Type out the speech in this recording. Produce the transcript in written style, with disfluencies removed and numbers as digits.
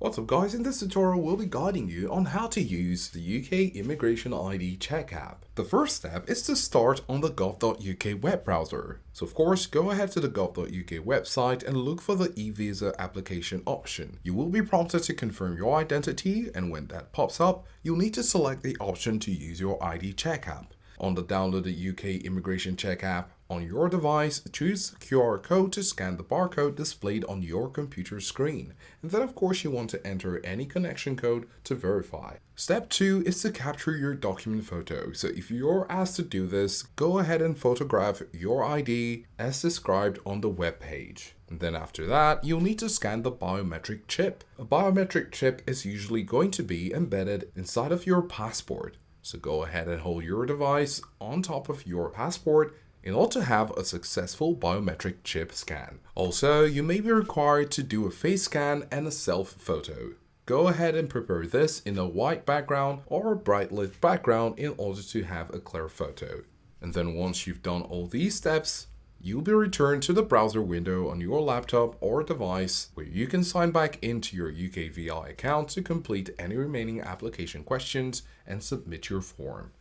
What's up guys, in this tutorial we'll be guiding you on how to use the UK Immigration ID Check app. The first step is to start on the gov.uk web browser. So of course, go ahead to the gov.uk website and look for the e-visa application option. You will be prompted to confirm your identity, and when that pops up, you'll need to select the option to use your ID Check app. On the download the UK Immigration Check app on your device, choose the QR code to scan the barcode displayed on your computer screen. And then of course you want to enter any connection code to verify. Step 2 is to capture your document photo. So if you're asked to do this, go ahead and photograph your ID as described on the web page. And then after that, you'll need to scan the biometric chip. A biometric chip is usually going to be embedded inside of your passport. So go ahead and hold your device on top of your passport in order to have a successful biometric chip scan. Also, you may be required to do a face scan and a self photo. Go ahead and prepare this in a white background or a bright lit background in order to have a clear photo. And then once you've done all these steps, you'll be returned to the browser window on your laptop or device where you can sign back into your UKVI account to complete any remaining application questions and submit your form.